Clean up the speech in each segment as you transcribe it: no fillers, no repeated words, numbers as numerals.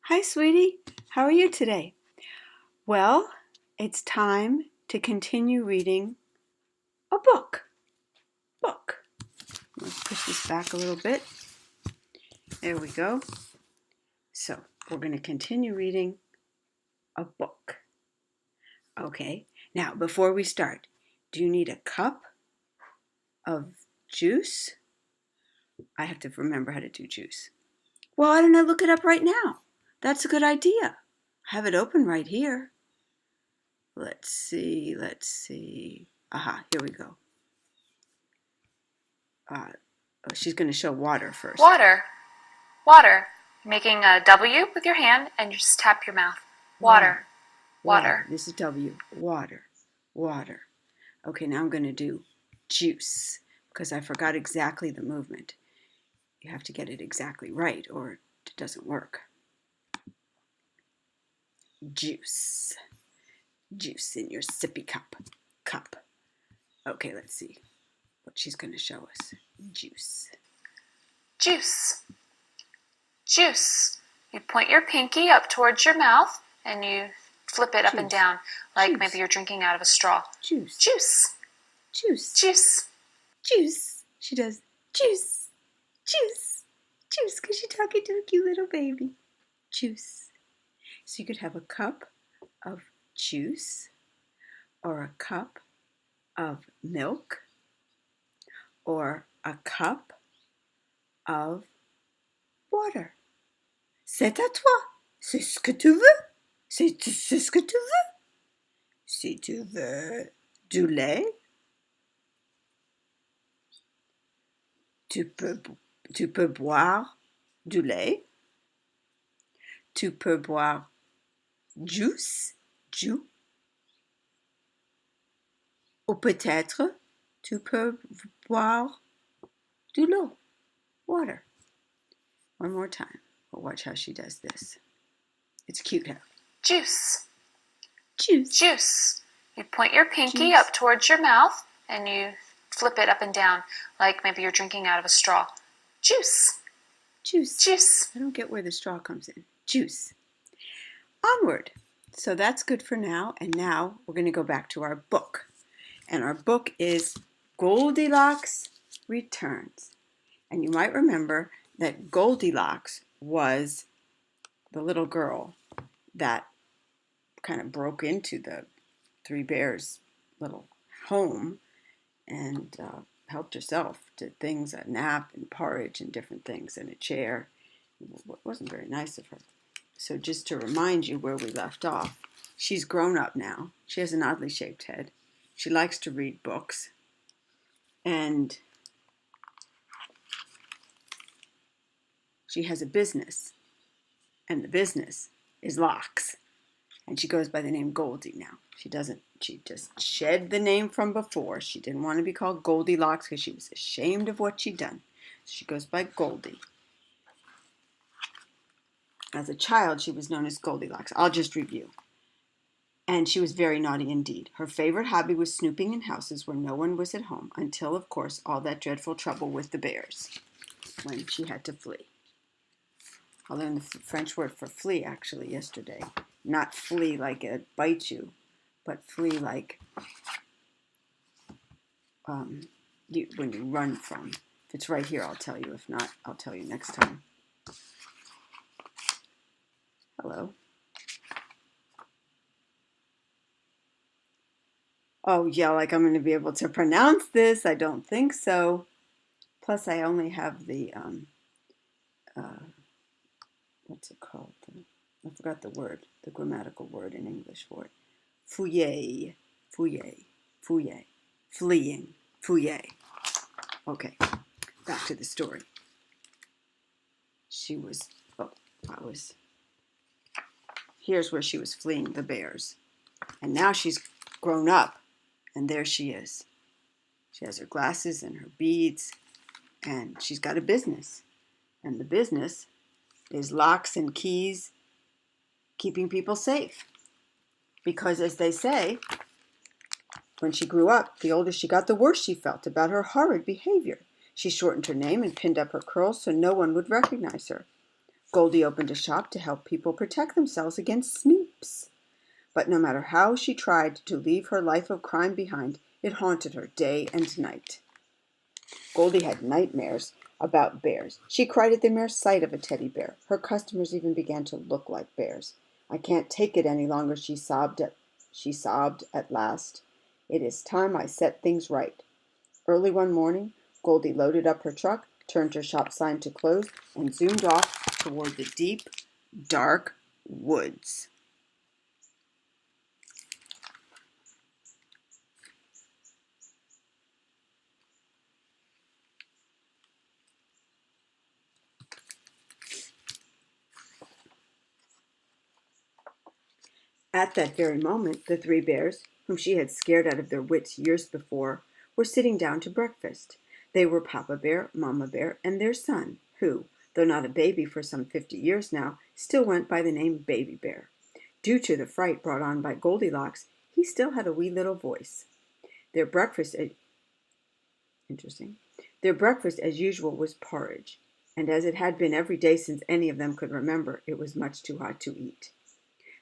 Hi, sweetie. How are you today? Well, it's time to continue reading a book. Let's push this back a little bit. There we go. So, we're going to continue reading a book. Okay. Now, before we start, do you need a cup of juice? I have to remember how to do juice. Well, why don't I look it up right now? That's a good idea. I have it open right here. Let's see. Aha, here we go. She's going to show water first. Water. Water. You're making a W with your hand and you just tap your mouth. Water. Water. This is W. Water. Okay, now I'm going to do juice because I forgot exactly the movement. You have to get it exactly right or it doesn't work. Juice. Juice in your sippy cup. Okay, let's see what she's going to show us. Juice. Juice. Juice. You point your pinky up towards your mouth and you flip it up and down like maybe you're drinking out of a straw. Juice. Juice. Juice. Juice. Juice. She does juice. Juice. Juice because she's talking to a cute little baby. Juice. So you could have a cup of juice or a cup of milk or a cup of water. C'est à toi. C'est ce que tu veux. C'est ce que tu veux. Si tu veux du lait, tu peux boire du lait. Tu peux boire juice. Ou peut-être tu peux boire de l'eau, water. One more time. But watch how she does this. It's cute, huh? Juice. Juice. Juice. You point your pinky up towards your mouth and you flip it up and down like maybe you're drinking out of a straw. Juice. Juice. I don't get where the straw comes in. Juice. Onward. So that's good for now. And now we're going to go back to our book. And our book is Goldilocks Returns. And you might remember that Goldilocks was the little girl that kind of broke into the three bears' little home and helped herself to things, a nap and porridge and different things and a chair. It wasn't very nice of her. So just to remind you where we left off, she's grown up now. She has an oddly shaped head. She likes to read books. And she has a business. And the business is locks. And she goes by the name Goldie now. She just shed the name from before. She didn't want to be called Goldilocks because she was ashamed of what she'd done. So she goes by Goldie. As a child, she was known as Goldilocks. I'll just review. And she was very naughty indeed. Her favorite hobby was snooping in houses where no one was at home until, of course, all that dreadful trouble with the bears when she had to flee. I learned the French word for flee actually yesterday. Not flee like it bites you, but flee like when you run from. If it's right here, I'll tell you. If not, I'll tell you next time. Hello. Oh, yeah, like I'm going to be able to pronounce this. I don't think so. Plus, I only have the, what's it called? I forgot the word, the grammatical word in English for it. Fouiller. Fleeing. Fouiller. Okay, back to the story. Here's where she was fleeing the bears. And now she's grown up. And there she is. She has her glasses and her beads, and she's got a business. And the business is locks and keys, keeping people safe. Because as they say, when she grew up, the older she got, the worse she felt about her horrid behavior. She shortened her name and pinned up her curls so no one would recognize her. Goldie opened a shop to help people protect themselves against sneaks. But no matter how she tried to leave her life of crime behind, it haunted her day and night. Goldie had nightmares about bears. She cried at the mere sight of a teddy bear. Her customers even began to look like bears. "I can't take it any longer," she sobbed at last. "It is time I set things right." Early one morning, Goldie loaded up her truck, turned her shop sign to close, and zoomed off toward the deep, dark woods. At that very moment, the three bears, whom she had scared out of their wits years before, were sitting down to breakfast. They were Papa Bear, Mama Bear, and their son, who, though not a baby for some 50 years now, still went by the name Baby Bear. Due to the fright brought on by Goldilocks, he still had a wee little voice. Their breakfast, Their breakfast, as usual, was porridge, and as it had been every day since any of them could remember, it was much too hot to eat.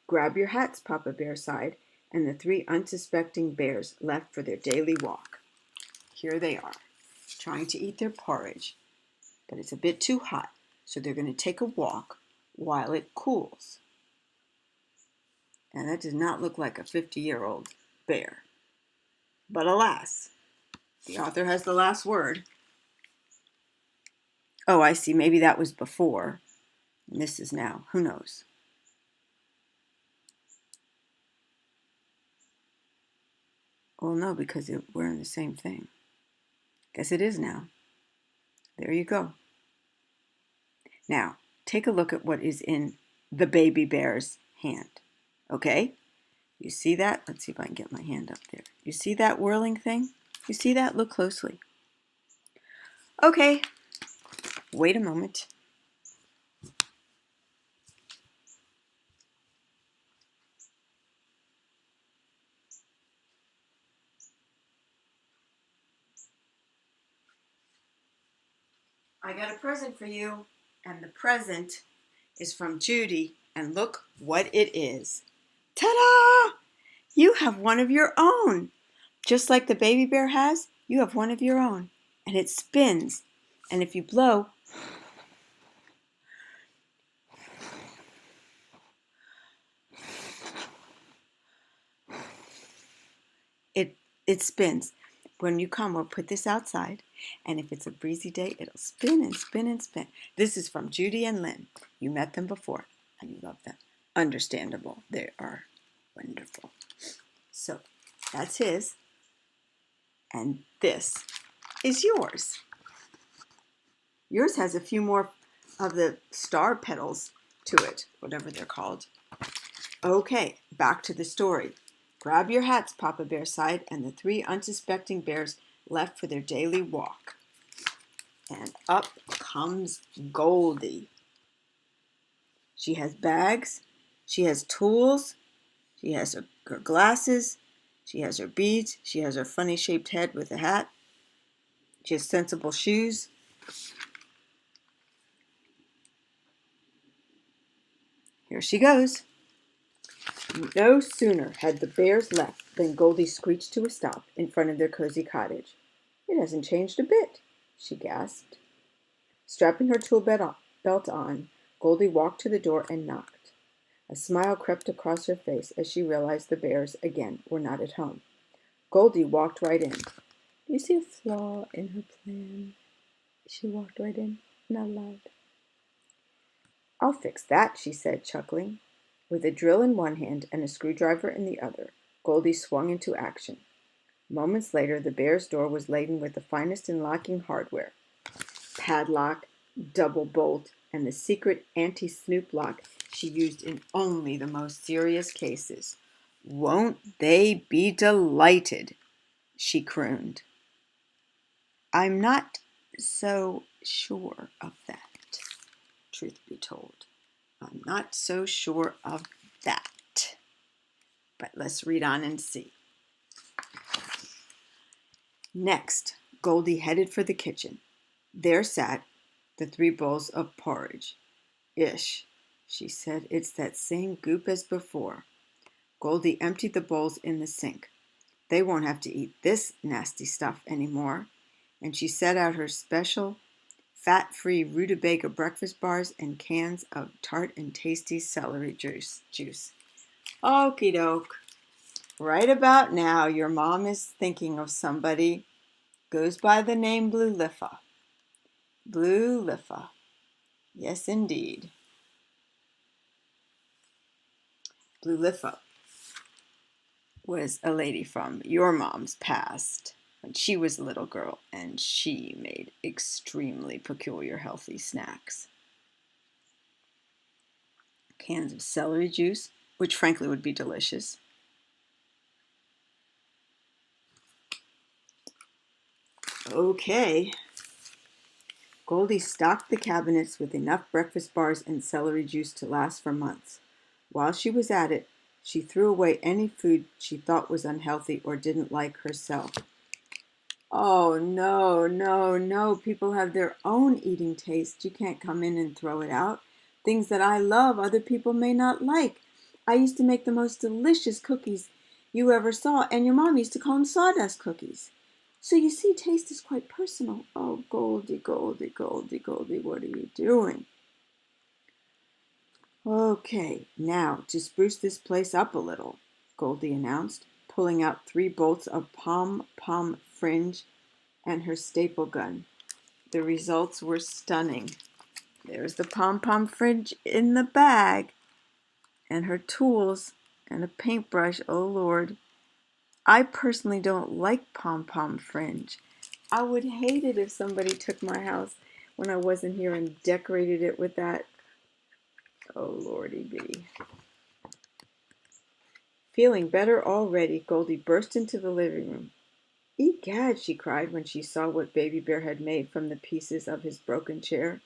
"Grab your hats," Papa Bear sighed, and the three unsuspecting bears left for their daily walk. Here they are, trying to eat their porridge, but it's a bit too hot, so they're going to take a walk while it cools. And that does not look like a 50-year-old bear. But alas, the author has the last word. Oh, I see. Maybe that was before, and this is now. Who knows? Well, no, because we're in the same thing. Guess it is now. There you go. Now, take a look at what is in the baby bear's hand. Okay? You see that? Let's see if I can get my hand up there. You see that whirling thing? You see that? Look closely. Okay. Wait a moment. I got a present for you, and the present is from Judy, and look what it is. Ta-da! You have one of your own. Just like the baby bear has, you have one of your own, and it spins. And if you blow, it spins. When you come, we'll put this outside, and if it's a breezy day, it'll spin and spin and spin. This is from Judy and Lynn. You met them before, and you love them. Understandable. They are wonderful. So that's his, and this is yours. Yours has a few more of the star petals to it, whatever they're called. Okay, back to the story. "Grab your hats," Papa Bear sighed, and the three unsuspecting bears left for their daily walk. And up comes Goldie. She has bags, she has tools, she has her glasses, she has her beads, she has her funny-shaped head with a hat, she has sensible shoes. Here she goes. No sooner had the bears left than Goldie screeched to a stop in front of their cozy cottage. "It hasn't changed a bit," she gasped. Strapping her tool belt on, Goldie walked to the door and knocked. A smile crept across her face as she realized the bears, again, were not at home. Goldie walked right in. "Do you see a flaw in her plan?" She walked right in, not loud. "I'll fix that," she said, chuckling. With a drill in one hand and a screwdriver in the other, Goldie swung into action. Moments later, the bear's door was laden with the finest in locking hardware. Padlock, double bolt, and the secret anti-snoop lock she used in only the most serious cases. "Won't they be delighted?" she crooned. "I'm not so sure of that, truth be told. I'm not so sure of that. But let's read on and see." Next, Goldie headed for the kitchen. There sat the three bowls of porridge. Ish, she said. It's that same goop as before. Goldie emptied the bowls in the sink. They won't have to eat this nasty stuff anymore. And she set out her special fat-free rutabaga breakfast bars and cans of tart and tasty celery juice. Okie doke. Right about now, your mom is thinking of somebody. Goes by the name Blue Liffa. Blue Liffa. Yes, indeed. Blue Liffa was a lady from your mom's past when she was a little girl, and she made extremely peculiar healthy snacks. Cans of celery juice, which frankly would be delicious. Okay. Goldie stocked the cabinets with enough breakfast bars and celery juice to last for months. While she was at it, she threw away any food she thought was unhealthy or didn't like herself. Oh, no, no, no. People have their own eating taste. You can't come in and throw it out. Things that I love, other people may not like. I used to make the most delicious cookies you ever saw, and your mom used to call them sawdust cookies. So you see, taste is quite personal. Oh, Goldie, Goldie, Goldie, Goldie, what are you doing? Okay, now to spruce this place up a little, Goldie announced, pulling out 3 bolts of pom-pom fringe and her staple gun. The results were stunning. There's the pom-pom fringe in the bag, and her tools, and a paintbrush, oh Lord. I personally don't like pom-pom fringe. I would hate it if somebody took my house when I wasn't here and decorated it with that. Oh Lordy be. Feeling better already, Goldie burst into the living room. Egad, she cried when she saw what Baby Bear had made from the pieces of his broken chair.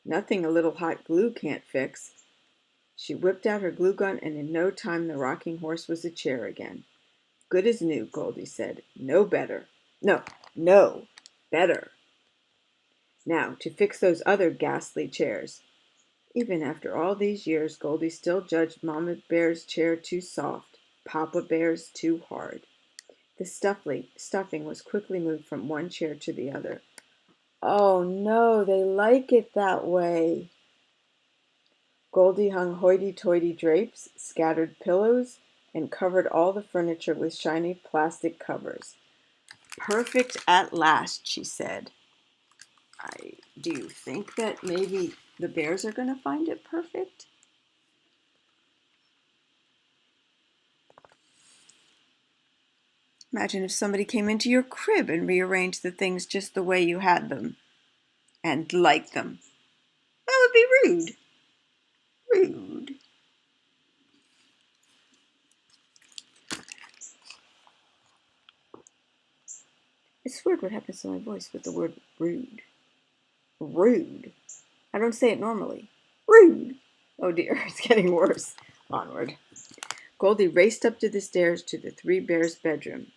Nothing a little hot glue can't fix. She whipped out her glue gun, and in no time the rocking horse was a chair again. Good as new, Goldie said. No better. No, better. Now, to fix those other ghastly chairs. Even after all these years, Goldie still judged Mama Bear's chair too soft, Papa Bear's too hard. The stuffing was quickly moved from one chair to the other. Oh no, they like it that way. Goldie hung hoity-toity drapes, scattered pillows, and covered all the furniture with shiny plastic covers. Perfect at last, she said. Do you think that maybe the bears are going to find it perfect? Imagine if somebody came into your crib and rearranged the things just the way you had them and liked them. That would be rude. Rude. It's weird what happens to my voice with the word rude. Rude. I don't say it normally. Rude. Oh dear, it's getting worse. Onward. Goldie raced up to the stairs to the 3 bears' bedroom.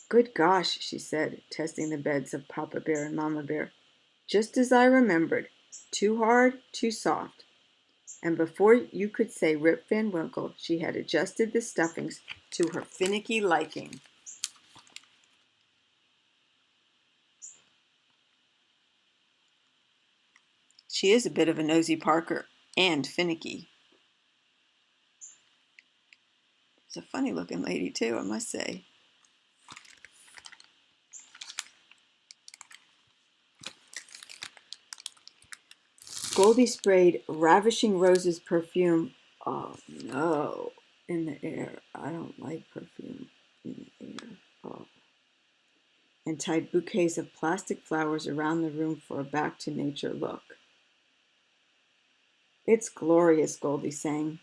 Good gosh, she said, testing the beds of Papa Bear and Mama Bear. Just as I remembered. Too hard, too soft. And before you could say Rip Van Winkle, she had adjusted the stuffings to her finicky liking. She is a bit of a nosy Parker and finicky. She's a funny-looking lady, too, I must say. Goldie sprayed Ravishing Rose's perfume, oh no, in the air. I don't like perfume in the air. Oh. And tied bouquets of plastic flowers around the room for a back-to-nature look. It's glorious, Goldie sang.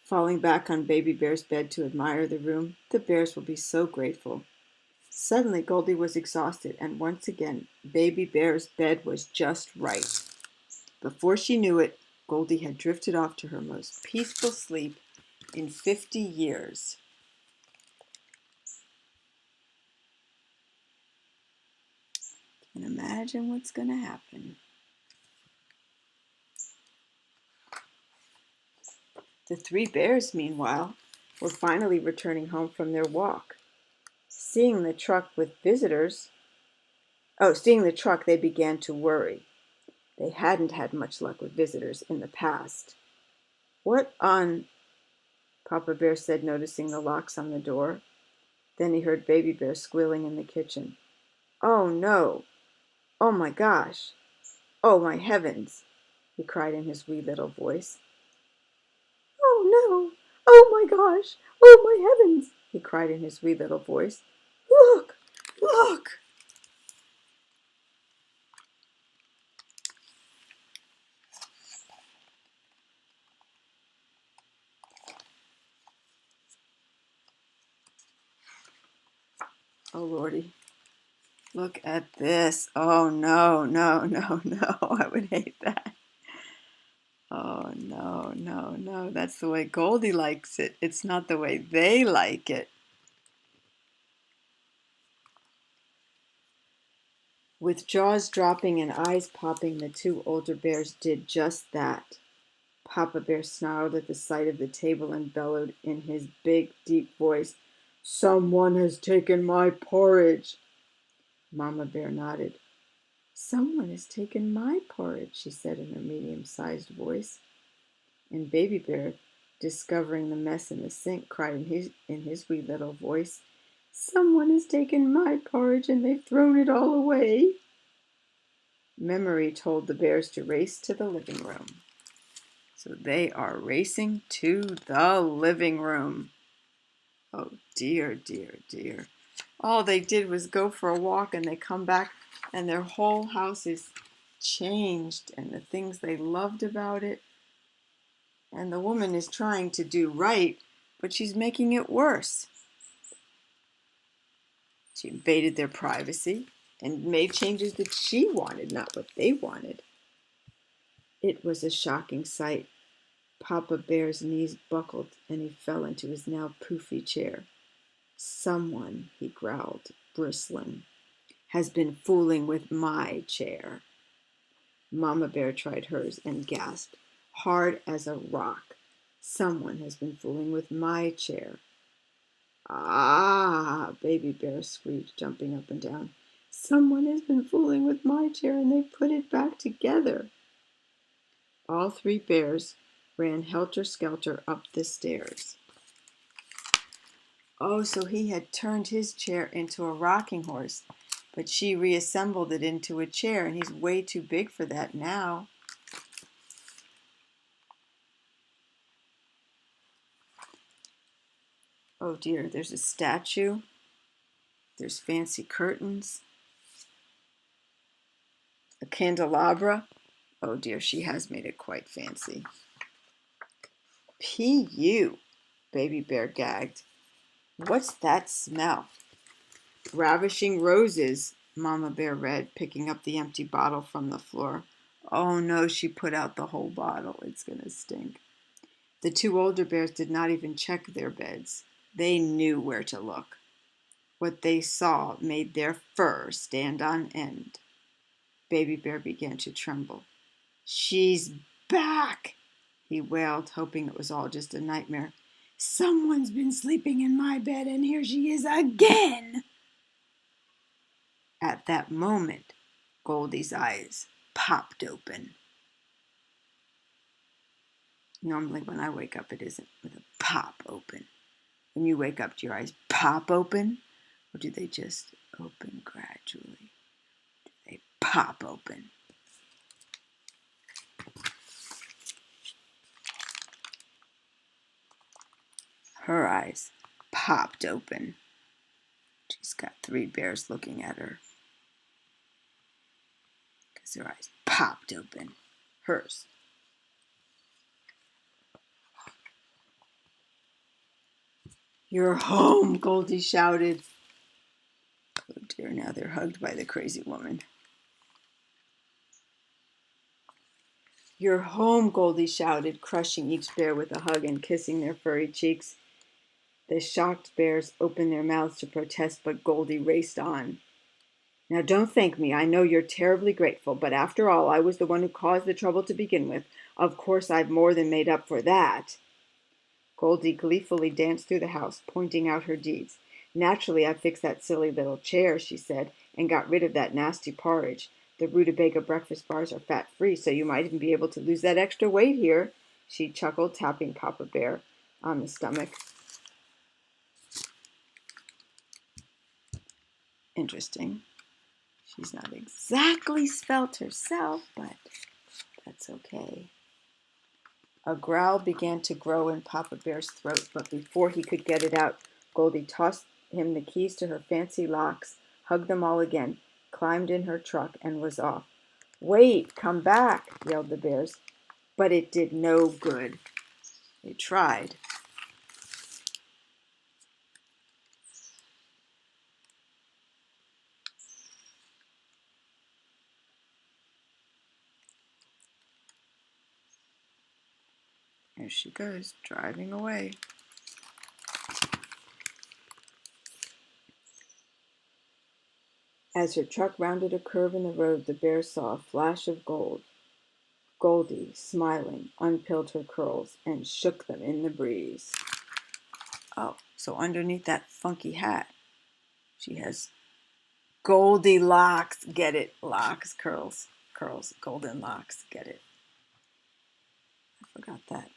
Falling back on Baby Bear's bed to admire the room, the bears will be so grateful. Suddenly, Goldie was exhausted, and once again, Baby Bear's bed was just right. Before she knew it, Goldie had drifted off to her most peaceful sleep in 50 years. And imagine what's going to happen. The three bears, meanwhile, were finally returning home from their walk. Seeing the truck, they began to worry. They hadn't had much luck with visitors in the past. "What on—" Papa Bear said, noticing the locks on the door. Then he heard Baby Bear squealing in the kitchen. "Oh, no! Oh, my gosh! Oh, my heavens!" he cried in his wee little voice. "Oh, no! Oh, my gosh! Oh, my heavens!" he cried in his wee little voice. "Look! Look!" "Oh, Lordy. Look at this. Oh, no, no, no, no. I would hate that. Oh, no, no, no. That's the way Goldie likes it. It's not the way they like it." With jaws dropping and eyes popping, the two older bears did just that. Papa Bear snarled at the sight of the table and bellowed in his big, deep voice, "Someone has taken my porridge." Mama Bear nodded. "Someone has taken my porridge," she said in her medium-sized voice. And Baby Bear, discovering the mess in the sink, cried in his wee little voice, "Someone has taken my porridge and they've thrown it all away." Memory told the bears to race to the living room. So they are racing to the living room. Oh dear, dear, dear. All they did was go for a walk and they come back and their whole house is changed and the things they loved about it. And the woman is trying to do right, but she's making it worse. She invaded their privacy and made changes that she wanted, not what they wanted. It was a shocking sight. Papa Bear's knees buckled and he fell into his now poofy chair. "Someone," he growled, bristling, "has been fooling with my chair." Mama Bear tried hers and gasped, hard as a rock. "Someone has been fooling with my chair." "Ah!" Baby Bear squeaked, jumping up and down. "Someone has been fooling with my chair and they've put it back together." All three bears ran helter-skelter up the stairs. Oh, so he had turned his chair into a rocking horse, but she reassembled it into a chair, and he's way too big for that now. Oh dear, there's a statue. There's fancy curtains. A candelabra. Oh dear, she has made it quite fancy. P.U., Baby Bear gagged. "What's that smell?" "Ravishing roses," Mama Bear read, picking up the empty bottle from the floor. Oh no, she put out the whole bottle. It's gonna stink. The two older bears did not even check their beds. They knew where to look. What they saw made their fur stand on end. Baby Bear began to tremble. "She's back," he wailed, hoping it was all just a nightmare. "Someone's been sleeping in my bed, and here she is again." At that moment, Goldie's eyes popped open. Normally when I wake up, it isn't with a pop open. When you wake up, do your eyes pop open? Or do they just open gradually? Do they pop open? Her eyes popped open. She's got three bears looking at her because their eyes popped open. Hers. "You're home," Goldie shouted. Oh dear, now they're hugged by the crazy woman. "You're home," Goldie shouted, crushing each bear with a hug and kissing their furry cheeks. The shocked bears opened their mouths to protest, but Goldie raced on. "Now don't thank me. I know you're terribly grateful, but after all, I was the one who caused the trouble to begin with. Of course I've more than made up for that." Goldie gleefully danced through the house, pointing out her deeds. Naturally, I fixed that silly little chair, she said, and got rid of that nasty porridge. The rutabaga breakfast bars are fat-free, so you might even be able to lose that extra weight here, she chuckled, tapping Papa Bear on the stomach. Interesting. She's not exactly svelte herself, but that's okay. A growl began to grow in Papa Bear's throat, but before he could get it out, Goldie tossed him the keys to her fancy locks, hugged them all again, climbed in her truck, and was off. "Wait, come back," yelled the bears. But it did no good. They tried. There she goes, driving away. As her truck rounded a curve in the road, the bear saw a flash of gold. Goldie, smiling, unpilled her curls and shook them in the breeze. Oh, so underneath that funky hat, she has Goldilocks, get it, locks, curls, golden locks, get it. I forgot that.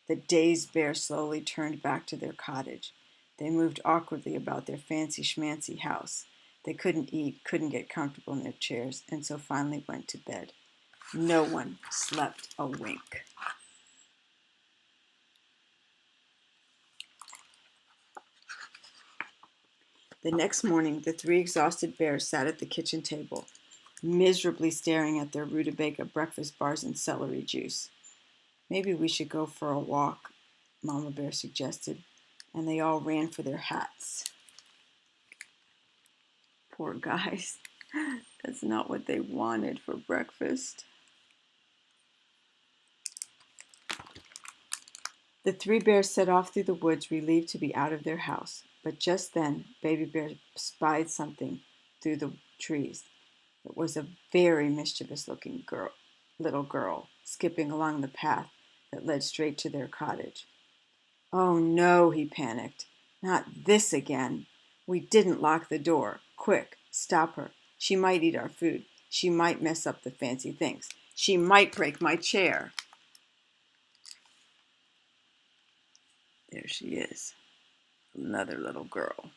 The dazed bear slowly turned back to their cottage. They moved awkwardly about their fancy schmancy house. They couldn't eat, couldn't get comfortable in their chairs, and so finally went to bed. No one slept a wink. The next morning, the three exhausted bears sat at the kitchen table, miserably staring at their rutabaga breakfast bars and celery juice. "Maybe we should go for a walk," Mama Bear suggested, and they all ran for their hats. Poor guys. That's not what they wanted for breakfast. The three bears set off through the woods, relieved to be out of their house. But just then, Baby Bear spied something through the trees. It was a very mischievous-looking little girl, skipping along the path that led straight to their cottage. "Oh no," he panicked. "Not this again. We didn't lock the door. Quick, stop her. She might eat our food. She might mess up the fancy things. She might break my chair." There she is, another little girl.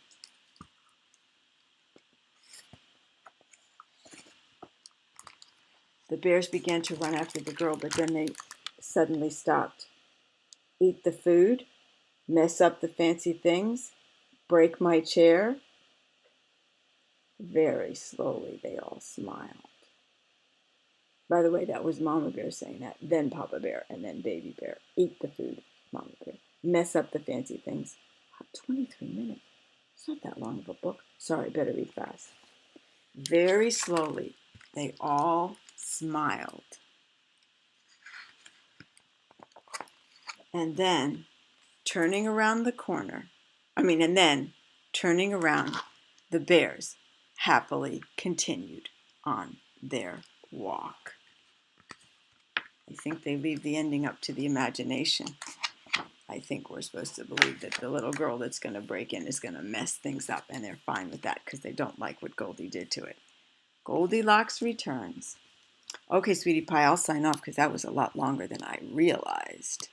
The bears began to run after the girl, but then they suddenly stopped. "Eat the food? Mess up the fancy things? Break my chair?" Very slowly they all smiled. By the way, that was Mama Bear saying that, then Papa Bear, and then Baby Bear. "Eat the food," Mama Bear. "Mess up the fancy things." 23 minutes. It's not that long of a book. Sorry, better read fast. Very slowly, they all smiled. And then, turning around, the bears happily continued on their walk. I think they leave the ending up to the imagination. I think we're supposed to believe that the little girl that's going to break in is going to mess things up, and they're fine with that because they don't like what Goldie did to it. Goldilocks Returns. Okay, sweetie pie, I'll sign off because that was a lot longer than I realized.